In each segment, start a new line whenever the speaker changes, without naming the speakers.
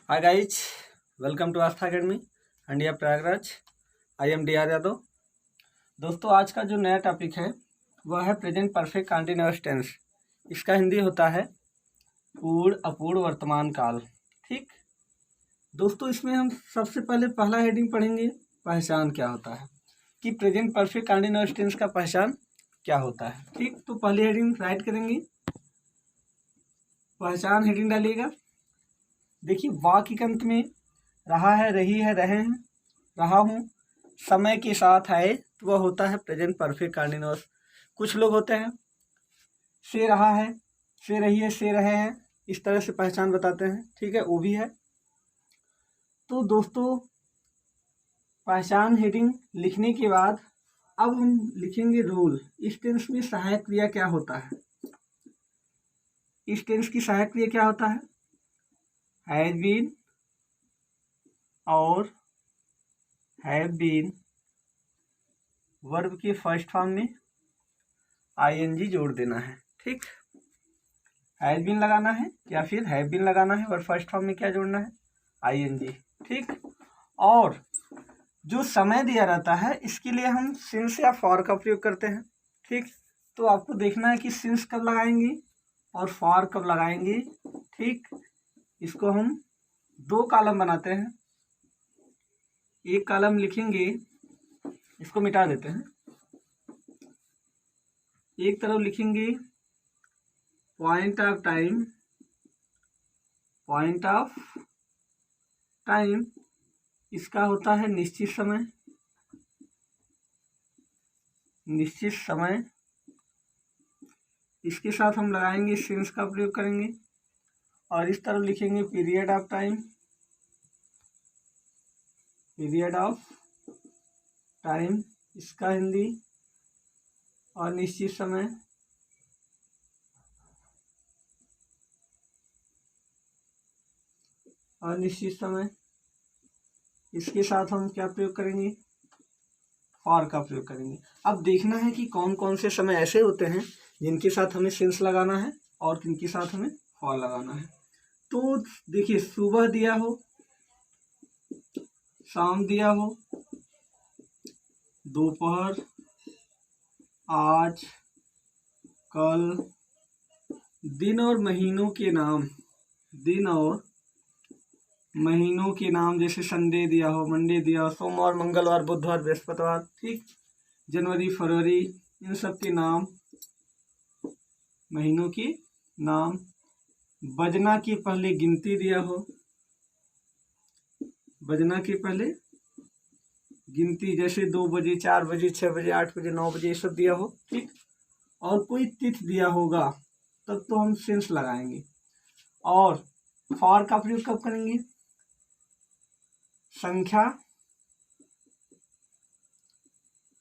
Hi guys, welcome to Aastha academy India Prayagraj. I am D R Yadav. दोस्तों, आज का जो नया टॉपिक है वह है प्रेजेंट परफेक्ट कंटिन्यूअस टेंस। इसका हिंदी होता है पूर्ण अपूर्ण वर्तमान काल। ठीक दोस्तों, इसमें हम सबसे पहले पहला हेडिंग पढ़ेंगे, पहचान क्या होता है, कि प्रेजेंट परफेक्ट कंटिन्यूअस टेंस का पहचान क्या होता है। ठीक, तो पहली हेडिंग राइट करेंगे, पहचान हेडिंग डालिएगा। देखिए, वाक्य के अंत में रहा है, रही है, रहे हैं, रहा हूँ समय के साथ आए तो वह होता है प्रेजेंट परफेक्ट कंटिन्यूअस। कुछ लोग होते हैं से रहा है, से रही है, से रहे हैं, इस तरह से पहचान बताते हैं। ठीक है, वो भी है। तो दोस्तों, पहचान हेडिंग लिखने के बाद अब हम लिखेंगे रूल। इस टेंस में सहायक क्रिया क्या होता है, इस टेंस की सहायक क्रिया क्या होता है। हैज बीन और हैव बीन वर्ब के फर्स्ट फॉर्म में आईएनजी जोड़ देना है। ठीक, हैज बीन लगाना है या फिर हैव बीन लगाना है, और फर्स्ट फॉर्म में क्या जोड़ना है, आईएनजी। ठीक, और जो समय दिया रहता है इसके लिए हम सिंस या फॉर का प्रयोग करते हैं। ठीक, तो आपको देखना है कि सिंस कब लगाएंगे और फॉर कब लगाएंगे। ठीक, इसको हम दो कॉलम बनाते हैं। एक कॉलम लिखेंगे, इसको मिटा देते हैं। एक तरफ लिखेंगे point of time, point of time इसका होता है निश्चित समय, निश्चित समय। इसके साथ हम लगाएंगे सिंस का प्रयोग करेंगे, और इस तरफ लिखेंगे period of time, period of time इसका हिंदी, और निश्चित समय, और निश्चित समय इसके साथ हम क्या प्रयोग करेंगे, फॉर का प्रयोग करेंगे। अब देखना है कि कौन कौन से समय ऐसे होते हैं जिनके साथ हमें सिंस लगाना है और किनके साथ हमें फॉर लगाना है। तो देखिए, सुबह दिया हो, शाम दिया हो, दोपहर, आज, कल, दिन और महीनों के नाम, दिन और महीनों के नाम, जैसे संडे दिया हो, मंडे दिया हो, सोमवार, मंगलवार, बुधवार, बृहस्पतिवार। ठीक, जनवरी, फरवरी, इन सब के नाम, महीनों के नाम। बजना के पहले गिनती दिया हो, बजना के पहले गिनती, जैसे 2 बजे, 4 बजे, 6 बजे, 8 बजे, 9 बजे, ये सब दिया हो। ठीक, और कोई तिथि दिया होगा तब तो हम सेंस लगाएंगे। और फॉर का प्रयोग कब करेंगे, संख्या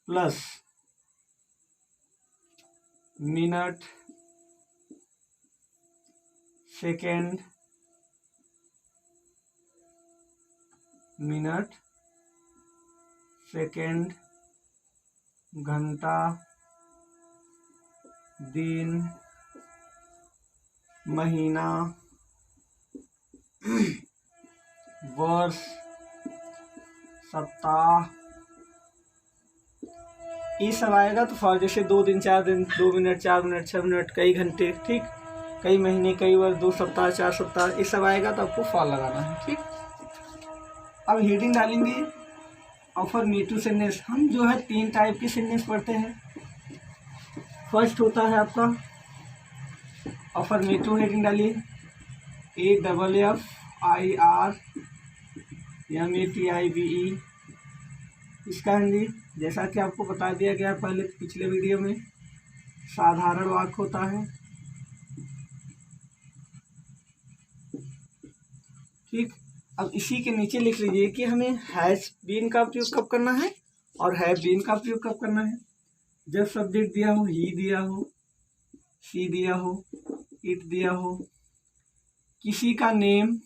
plus minute, second, minute, second, घंटा, दिन, महीना, वर्ष, सप्ताह, ये सब आएगा तो फॉर। जैसे 2 दिन, 4 दिन, 2 मिनट, 4 मिनट, 6 मिनट, कई घंटे, ठीक, कई महीने, कई वर्ष, 2 सप्ताह, 4 सप्ताह, ये सब आएगा तो आपको फॉर लगाना है। ठीक, अब हेडिंग डालेंगे अफर्मेटिव सेंटेंस। हम जो है 3 टाइप के सेंटेंस पढ़ते हैं। फर्स्ट होता है आपका अफर्मेटिव, हेडिंग डालिए AFFIRMATIVE। इसका हिंदी, जैसा कि आपको बता दिया गया पहले पिछले वीडियो में, साधारण वाक्य होता है। ठीक, अब इसी के नीचे लिख लीजिए कि हमें हैज बीन का प्रयोग कब करना है और हैव बीन का प्रयोग कब करना है। जब सब्जेक्ट दिया हो, ही दिया हो, शी दिया हो, इट दिया हो, किसी का name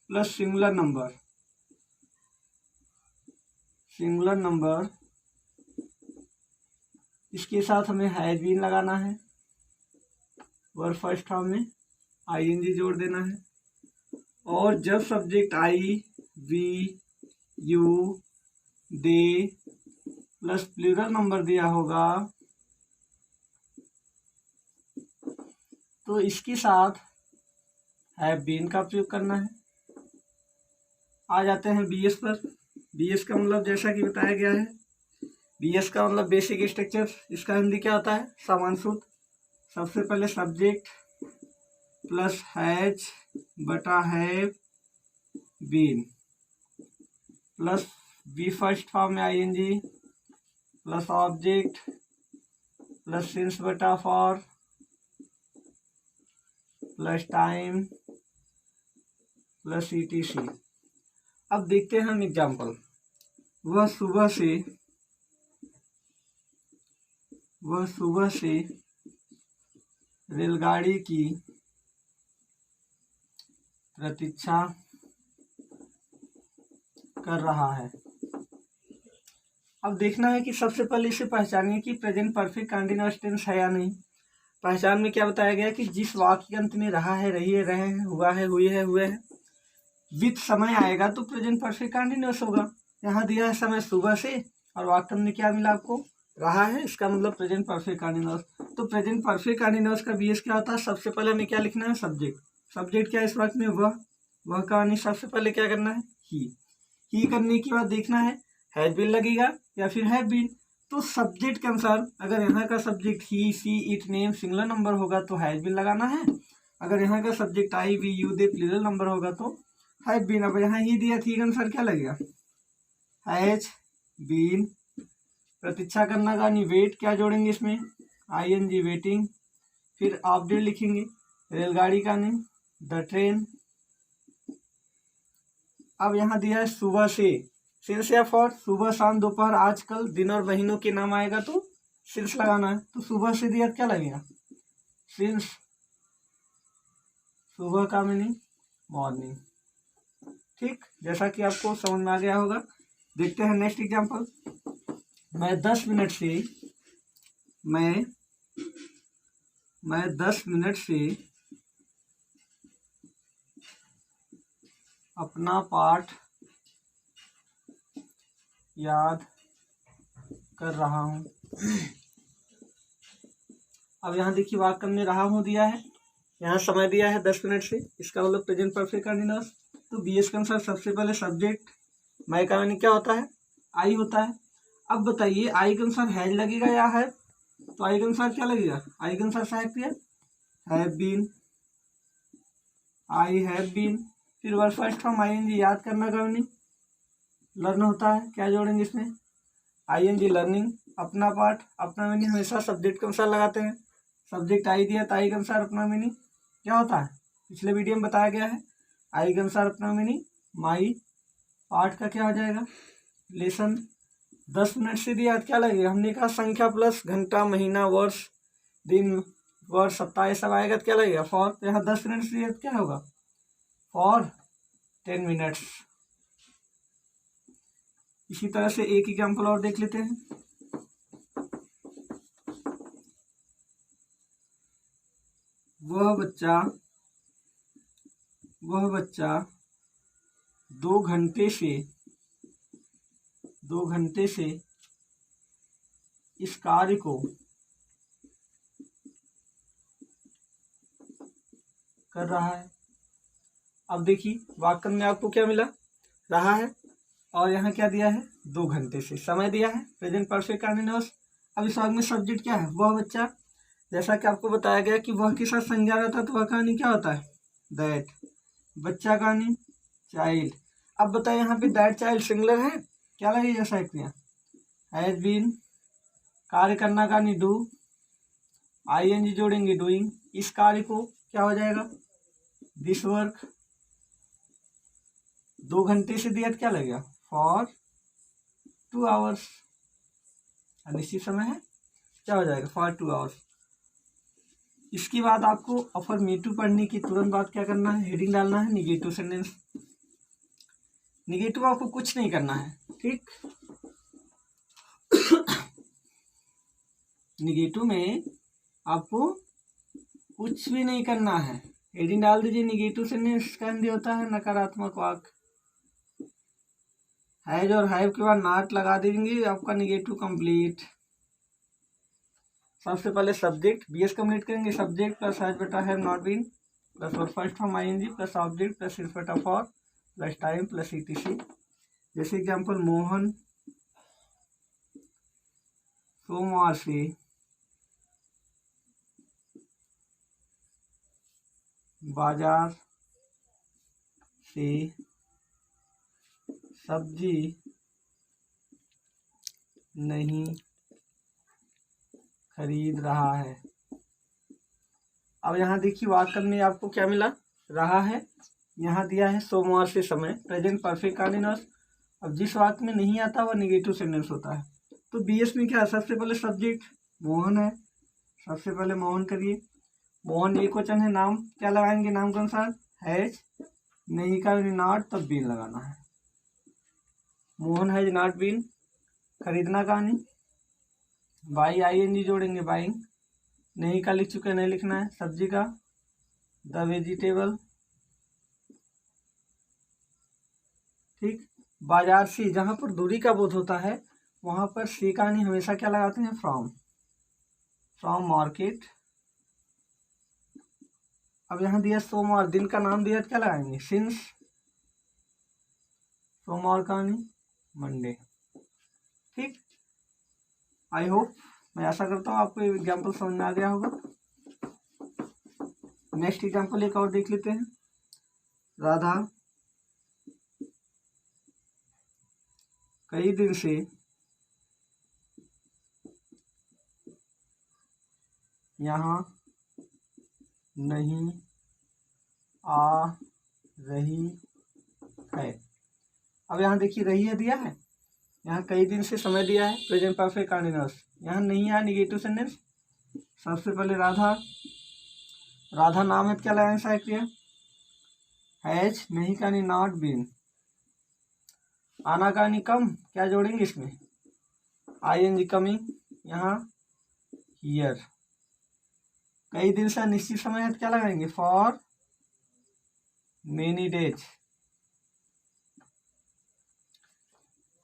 plus singular number, singular number, इसके साथ हमें हैज बीन लगाना है, वर्ब फर्स्ट फॉर्म में आईएनजी जोड़ देना है। और जब subject I we you they plus plural number दिया होगा तो इसके साथ हैव बीन का प्रयोग करना है। आ जाते हैं बीएस पर। बीएस का मतलब जैसा कि बताया गया है, बीएस का मतलब बेसिक स्ट्रक्चर। इसका हिंदी क्या होता है? सामान्य सूत्र। सबसे पहले सब्जेक्ट प्लस हैज बटा have been plus V first form में ING plus object plus since बटा for plus time plus ETC. अब देखते हैं हम एग्जाम्पल। वह सुबह से रेलगाड़ी की प्रतीक्षा कर रहा है। अब देखना है कि सबसे पहले इसे पहचानिए कि प्रेजेंट परफेक्ट कंटीन्यूअस टेंस है या नहीं। पहचान में क्या बताया गया कि जिस वाक्य के अंत में रहा है, रही है, रहे हैं, हुआ है, हुई है, हुए हैं, विद समय आएगा तो प्रेजेंट परफेक्ट कंटीन्यूअस होगा। यहाँ दिया है समय सुबह से और वाक्य में क्या मिला आपको? रहा है। इसका मतलब प्रेजेंट परफेक्ट कंटीन्यूअस। तो प्रेजेंट परफेक्ट कंटीन्यूअस का बीएस क्या होता है? सबसे पहले हमें क्या लिखना है? सब्जेक्ट। सब्जेक्ट क्या है इस वाक्य में? वह कहानी। सबसे पहले क्या करना है? ही करने के बाद देखना है हैज बीन लगेगा या फिर हैव बीन। तो सब्जेक्ट के अनुसार अगर यहाँ का subject he she it name singular number होगा तो हैज बीन लगाना है। अगर यहाँ का subject I we you they plural number होगा तो हैव बीन। अब यहाँ ही दिया थी के अनुसार क्या लगेगा? Has been. प्रतीक्षा करना का नहीं, वेट क्या जोड़ेंगे इसमें? ING waiting. फिर ऑब्जेक्ट लिखेंगे रेलगाड़ी का नहीं, द ट्रेन। अब यहाँ दिया है सुबह से, सिंस या फॉर। सुबह शाम दोपहर आजकल दिन और महीनों के नाम आएगा तो सिंस लगाना है। तो सुबह से दिया क्या लगेगा? सिंस। सुबह का मीनिंग मॉर्निंग। ठीक, जैसा कि आपको समझ में आ गया होगा। देखते हैं नेक्स्ट एग्जांपल। मैं 10 मिनट से अपना पाठ याद कर रहा हूँ। अब यहाँ देखिए वाक्य में रहा हूँ दिया है, यहाँ समय दिया है 10 मिनट से। इसका मतलब प्रेजेंट परफेक्ट कंटीन्यूअस। तो बीएस के अनुसार सबसे पहले सब्जेक्ट, मैं का मीनिंग क्या होता है? आई होता है। अब बताइए आई के अनुसार हैज लगेगा या है? तो आई के अनुसार क्या लगेगा? आई के अनुसार साहित्य have been, I have been. फिर वर्ब फर्स्ट फॉर्म आईएनजी, याद करना का मीनिंग लर्न होता है। क्या जोड़ेंगे इसमें? ING learning. अपना पाठ, अपना मीनिंग हमेशा सब्जेक्ट के अनुसार लगाते हैं। सब्जेक्ट आई दिया तो आई के अनुसार अपना मीनिंग क्या होता है? पिछले वीडियो में बताया गया है। आई के अनुसार अपना मीनिंग माई। पाठ का क्या हो जाएगा? लेसन। 10 मिनट से दिया क्या लगेगा? हमने कहा संख्या प्लस घंटा, महीना, वर्ष, दिन, वर्ष, सप्ताह, ये सब आएगा तो क्या लगेगा? फॉर। तो यहाँ 10 मिनट से दिया तो क्या होगा? For 10 minutes. इसी तरह से एक एग्जाम्पल और देख लेते हैं। वह बच्चा 2 घंटे से इस कार्य को कर रहा है। अब देखिए वाक्य में आपको क्या मिला? रहा है और यहाँ क्या दिया है? 2 घंटे से। समय दिया है प्रेजेंट परफेक्ट कंटीन्यूअस। अब इस वाक्य में सब्जेक्ट क्या है? वह बच्चा। जैसा कि आपको बताया गया कि वह के साथ संज्ञा रहता है तो वह कहानी क्या होता है? दैट। बच्चा कहानी चाइल्ड। अब बताइए यहाँ पे दैट चाइल्ड सिंगुलर है, क्या लगेगा साहित्य? Has been. कार्य करना का नहीं डू, आईएनजी जोड़ेंगे डूइंग। इस कार्य को क्या हो जाएगा? This work. 2 घंटे से दिया क्या लगेगा? For 2 hours. अनिश्चित समय है, क्या हो जाएगा? For 2 hours. इसके बाद आपको अफर्मेटिव पढ़ने की तुरंत बाद क्या करना है? हेडिंग डालना है निगेटिव सेंटेंस। निगेटिव आपको कुछ नहीं करना है, ठीक। निगेटिव में आपको कुछ भी नहीं करना है, हेडिंग डाल दीजिए निगेटिव सेंटेंस का हिंदी होता है नकारात्मक वाक्य। हैज और हैव के बाद नॉट लगा देंगे, आपका निगेटिव कंप्लीट। सबसे पहले सब्जेक्ट बीएस कंप्लीट करेंगे, सब्जेक्ट प्लस हैज बटा have not been plus verb first form ING plus object plus is बटा for plus time plus ETC. जैसे एग्जांपल मोहन सोमवार से बाजार से सब्जी नहीं खरीद रहा है। अब यहाँ देखिए वाक्य में आपको क्या मिला, रहा है, यहाँ दिया है सोमवार से समय, प्रेजेंट परफेक्ट कंटीन्यूअस। अब जिस वाक्य में नहीं आता वह निगेटिव सेंटेंस होता है। तो बीएस में क्या है, सबसे पहले सब्जेक्ट मोहन है, सबसे पहले मोहन करिए। मोहन एक वचन है, नाम क्या लगाएंगे, नाम के अनुसार हैज, नहीं का नॉट, तब बीन लगाना है। मोहन हैज नॉट बीन, खरीदना का नहीं, बाई आईएनजी जोड़ेंगे बाइंग, नहीं का लिख चुके नहीं लिखना है, सब्जी का द वेजिटेबल, ठीक। बाजार से, जहाँ पर दूरी का बोध होता है वहाँ पर से का नहीं हमेशा क्या लगाते हैं, फ्रॉम, फ्रॉम मार्केट। अब यहाँ दिया सोमवार, दिन का नाम दिया, क्या लगाएंगे, सिंस, सोमवार का नहीं मंडे, ठीक। आई होप, मैं आशा करता हूँ आपको एग्जाम्पल समझ में आ गया होगा। नेक्स्ट एग्जाम्पल एक और देख लेते हैं। राधा कई दिन से यहाँ नहीं आ रही है। अब यहाँ देखिए रही है दिया है, यहाँ कई दिन से समय दिया है, प्रेजेंट परफेक्ट कंटीन्यूअस, यहाँ नहीं है निगेटिव सेंटेंस। सबसे पहले राधा, राधा नाम है, क्या लगाएंगे सहायक क्रिया, हैज, नहीं का नहीं नॉट बीन, आना का नहीं कम, क्या जोड़ेंगे इसमें, आईएनजी कमिंग, यहाँ हियर। कई दिन से निश्चित समय है, क्या लगाएंगे, फॉर मेनी डेज।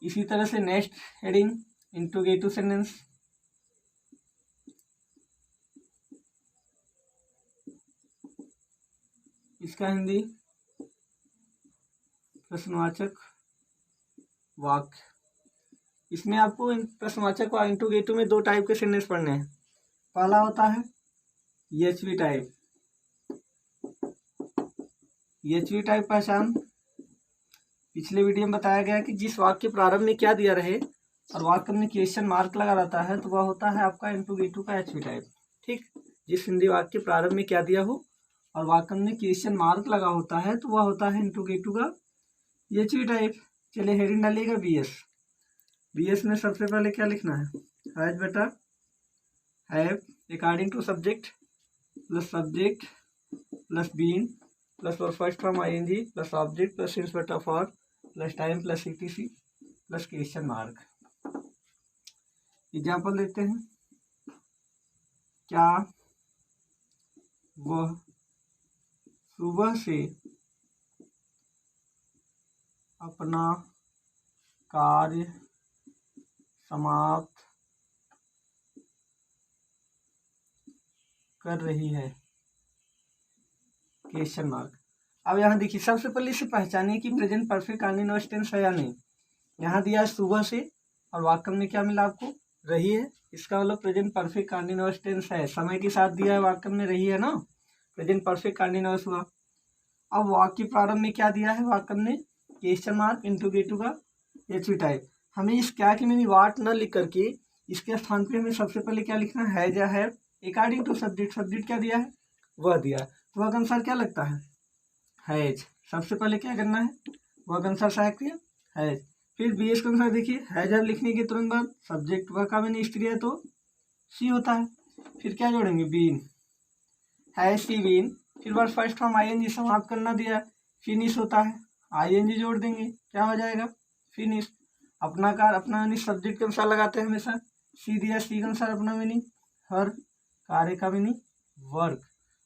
इसी तरह से नेक्स्ट हेडिंग इंट्रोगेटिव सेंटेंस, इसका हिंदी प्रश्नवाचक वाक्य। इसमें आपको प्रश्नवाचक व इंट्रोगेटिव में दो टाइप के सेंटेंस पढ़ने हैं। पहला होता है EHV टाइप। EHV टाइप पहचान पिछले वीडियो में बताया गया कि जिस वाक्य प्रारंभ में क्या दिया रहे और वाक्य में क्वेश्चन मार्क लगा रहता है तो वह होता है आपका इंट्रोगेटिव का HV टाइप, ठीक। जिस हिंदी वाक्य प्रारंभ में क्या दिया हो और वाक्य में क्वेश्चन मार्क लगा होता है तो वह होता है इंट्रोगेटिव का EHV टाइप। चलिए हेडिंग डालिएगा BS। BS में सबसे पहले क्या लिखना है, हैज बेटा have according to subject plus been plus first from ING plus object plus since बेटा for plus time plus ETC plus question mark. Example देखते हैं। क्या वह सुबह से अपना कार्य समाप्त कर रही है, क्वेश्चन मार्क। अब यहाँ देखिए सबसे पहले इसे पहचानिए कि प्रेजेंट परफेक्ट कंटीन्यूअस टेंस है या नहीं। यहाँ दिया है सुबह से और वाक्य में क्या मिला आपको, रही है, इसका मतलब प्रेजेंट परफेक्ट कंटीन्यूअस टेंस है, समय के साथ दिया है, वाक्य में रही है ना, प्रेजेंट परफेक्ट कंटीन्यूअस हुआ। अब वाक्य प्रारंभ में क्या दिया है, वाक्य में क्वेश्चन मार्क इंट्रोगेटिव का HV टाइप। हमें इस क्या की मीनिंग वाट न लिख करके इसके स्थान पे हमें सबसे पहले क्या लिखना है, हैज या have according to subject. Subject क्या दिया है, वह दिया है, तो वह अनुसार क्या लगता है, हैज। सबसे पहले क्या करना है, वह अनुसार सहायक क्रिया हैज। फिर BS के अनुसार देखिए हैज हैव लिखने के तुरंत बाद सब्जेक्ट वह का मैंने स्त्री है तो सी होता है। फिर क्या जोड़ेंगे, बीन, हैज सी बीन। फिर वर्ब फर्स्ट फ्रॉम आईएनजी समाप्त करना दिया, फिनिश होता है, आईएनजी जोड़ देंगे, क्या हो जाएगा, फिनिश। अपना कार अपना मीनिंग सब्जेक्ट के अनुसार लगाते हैं हमेशा, सी दिया सी के अनुसार अपना मीनिंग हर, कार्य का मीनिंग वर्क।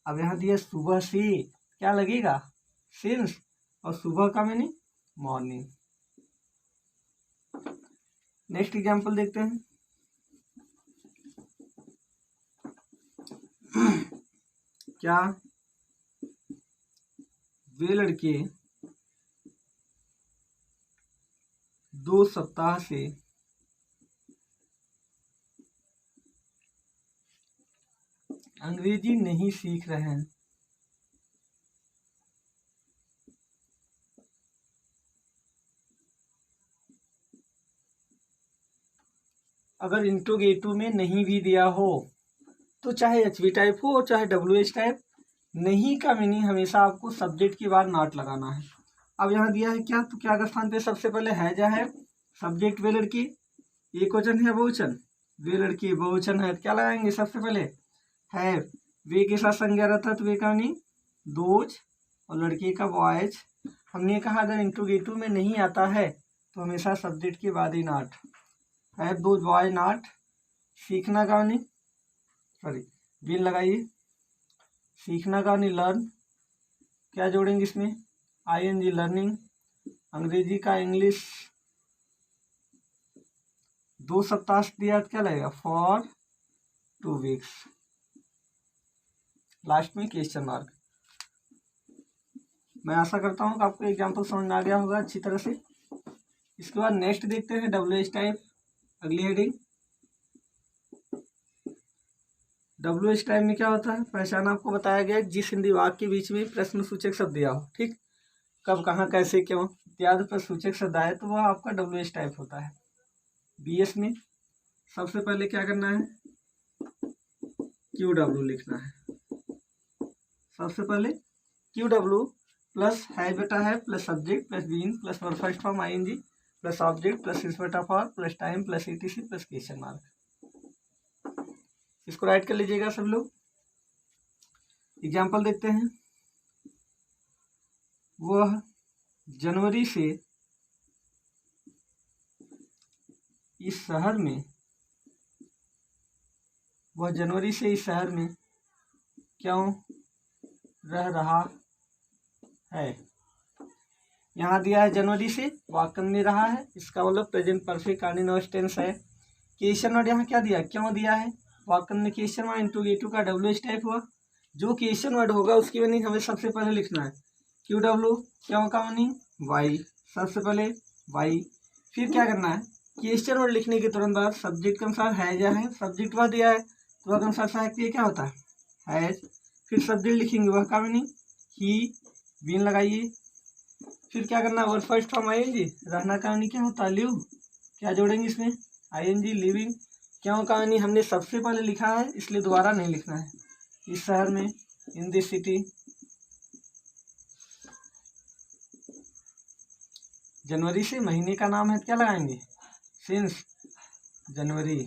अब यहाँ दिया सुबह से, क्या लगेगा, सिंस, और सुबह का मीनिंग मॉर्निंग। नेक्स्ट एग्जाम्पल देखते हैं। क्या वे लड़के 2 सप्ताह से अंग्रेजी नहीं सीख रहे हैं? अगर इंट्रोगेटिव में नहीं भी दिया हो तो चाहे एच वी टाइप हो और चाहे डब्ल्यू एच टाइप, नहीं का मीनिंग हमेशा आपको सब्जेक्ट के बाद नॉट लगाना है। अब यहाँ दिया है क्या, तो क्या का स्थान पे सबसे पहले है जा है सब्जेक्ट वे लड़की, एक वचन है बहुवचन, वे लड़की बहुवचन है, क्या लगाएंगे सबसे पहले है, वे के साथ संज्ञा रहता है तो वे का मीनिंग दोज, और लड़के का बॉयज। हमने कहा अगर इंट्रोगेटिव में नहीं आता है तो हमेशा सब्जेक्ट के बाद ही नॉट है, दो बॉय नॉट। सीखना का मीनिंग, सॉरी बिन लगाइए, सीखना का मीनिंग लर्न, क्या जोड़ेंगे इसमें ING लर्निंग। अंग्रेजी का इंग्लिश, 2 सप्ताह से दिया तो क्या लगेगा फॉर 2 वीक्स, लास्ट में क्वेश्चन मार्क। मैं आशा करता हूँ कि आपको एग्जाम्पल समझ में आ गया होगा अच्छी तरह से। इसके बाद नेक्स्ट देखते हैं WH टाइप, अगली हेडिंग। WH टाइप में क्या होता है, पहचान आपको बताया गया जिस हिंदी वाक्य के बीच में प्रश्न सूचक शब्द दिया हो, ठीक, कब कहाँ कैसे क्यों इत्यादि पर सूचक शब्द आए तो वह आपका WH टाइप होता है। BS में सबसे पहले क्या करना है, QW लिखना है। सबसे पहले QW प्लस है बेटा है plus subject plus been plus verb first form ING plus object plus इस बेटा for plus time plus ETC plus question mark. इसको राइट कर लीजिएगा सब लोग। एग्जाम्पल देखते हैं। वह जनवरी से इस शहर में, वह जनवरी से इस शहर में क्यों रह रहा है। यहाँ दिया है जनवरी से, वाक्य में रहा है, इसका मतलब प्रेजेंट परफेक्ट कंटीन्यूअस टेंस है। क्वेश्चन वर्ड यहाँ क्या दिया, क्यों दिया है, वाक्य में क्वेश्चन वर्ड इंट्रोगेटिव का WH टाइप हुआ। जो क्वेश्चन वर्ड होगा उसकी मीनिंग हमें सबसे पहले लिखना है QW, क्यों का मीनिंग वाई, सबसे पहले वाई। फिर क्या करना है, क्वेश्चन वर्ड लिखने के तुरंत बाद सब्जेक्ट के अनुसार है या है, सब्जेक्ट वह दिया है तो वह अनुसार सहायक क्रिया क्या होता है, फिर सब्जेक्ट लिखेंगे वह का मीनिंग ही, बीन लगाइए। फिर क्या करना है, वर्ब फर्स्ट फॉर्म ING, रहना का मीनिंग क्या होता है लिव, क्या जोड़ेंगे इसमें ING लिविंग। क्यों का मीनिंग हमने सबसे पहले लिखा है इसलिए दोबारा नहीं लिखना है, इस शहर में इन दिस सिटी। जनवरी से महीने का नाम है क्या लगाएंगे सिंस जनवरी,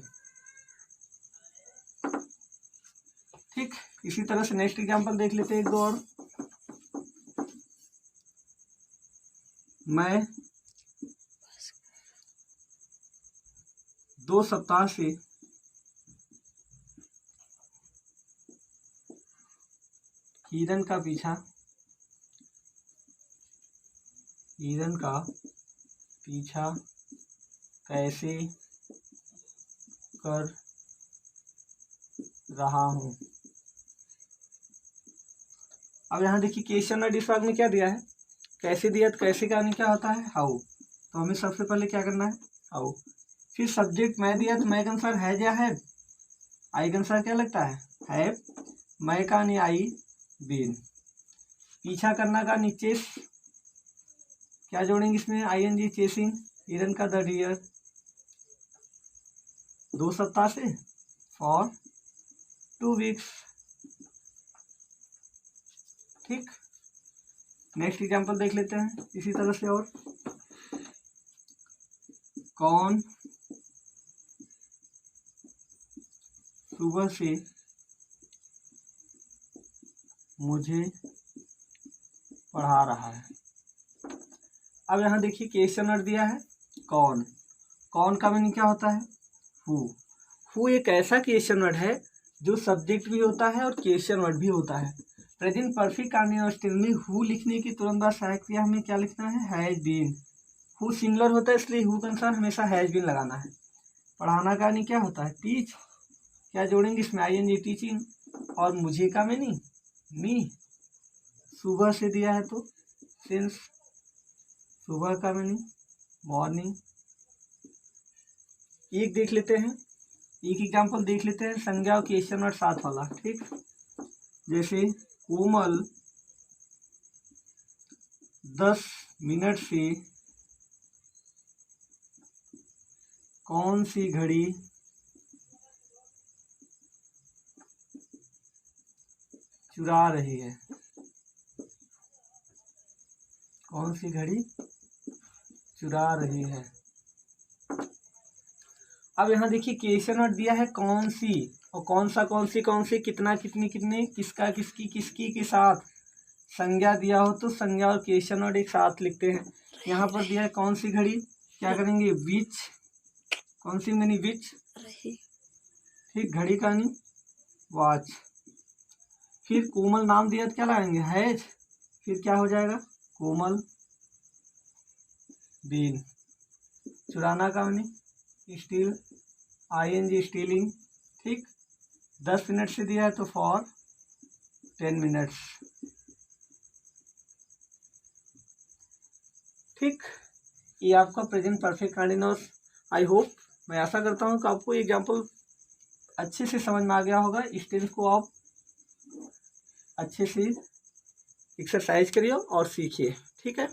ठीक। इसी तरह से नेक्स्ट एग्जांपल देख लेते हैं एक दो और। मैं 2 सप्ताह से हिरन का पीछा कैसे कर रहा हूँ। अब यहाँ देखिए क्वेश्चन और इस भाग में क्या दिया है, कैसे दिया, तो कैसे का क्या होता है हाउ, तो हमें सबसे पहले क्या करना है हाउ। फिर सब्जेक्ट मैं दिया तो मैं के अनुसार है या है, आई के अनुसार क्या लगता है, मैं का नहीं आई बीन। पीछा करना का नीचे क्या जोड़ेंगे इसमें ING चेसिंग, हिरन का द डियर, 2 सप्ताह से फॉर 2 वीक्स, ठीक। नेक्स्ट एग्जांपल देख लेते हैं इसी तरह से। और कौन सुबह से मुझे पढ़ा रहा है। अब यहाँ देखिए क्वेश्चन वर्ड दिया है कौन, कौन का मीनिंग क्या होता है हु। हु एक ऐसा क्वेश्चन वर्ड है जो सब्जेक्ट भी होता है और क्वेश्चन वर्ड भी होता है। प्रेजेंट परफेक्ट कंटीन्यूअस टेंस में हु लिखने की तुरंत बाद सहायक क्रिया हमें क्या लिखना है, हैज बीन। हु सिंगुलर होता है इसलिए हु के अनुसार हमेशा हैज बीन लगाना है। पढ़ाना का नहीं क्या होता है, टीच। क्या जोड़ेंगे इसमें, आईएनजी टीचिंग। और मुझे का में नहीं, मी सुबह से दिया है तो सिंस, सुबह का में नहीं, मॉर्निंग। एक देख लेते हैं, एक एग्जाम्पल देख लेते हैं, संज्ञा और क्वेश्चन वर्ड साथ वाला। ठीक, जैसे कोमल 10 मिनट से कौन सी घड़ी चुरा रही है, कौन सी घड़ी चुरा रही है। अब यहाँ देखिए क्वेश्चन वर्ड दिया है कौन सी, और कौन सा कौन सी कितना कितनी कितने, किसका किसकी किसकी के साथ संज्ञा दिया हो तो संज्ञा और क्वेश्चन वर्ड एक साथ लिखते हैं। यहाँ पर दिया है कौन सी घड़ी, क्या करेंगे विच, कौन सी मैंने विच, ठीक, घड़ी का नहीं वॉच। फिर कोमल नाम दिया तो क्या लगाएंगे हैज, फिर क्या हो जाएगा कोमल बीन। चुराना का नहीं स्टील, आईएनजी स्टीलिंग। ठीक, 10 मिनट से दिया है तो फॉर 10 मिनट्स। ठीक, ये आपका present perfect continuous. I hope, मैं आशा करता हूँ कि आपको एग्जाम्पल अच्छे से समझ में आ गया होगा। इस टेंस को आप अच्छे से एक्सरसाइज करिए और सीखिए। ठीक है।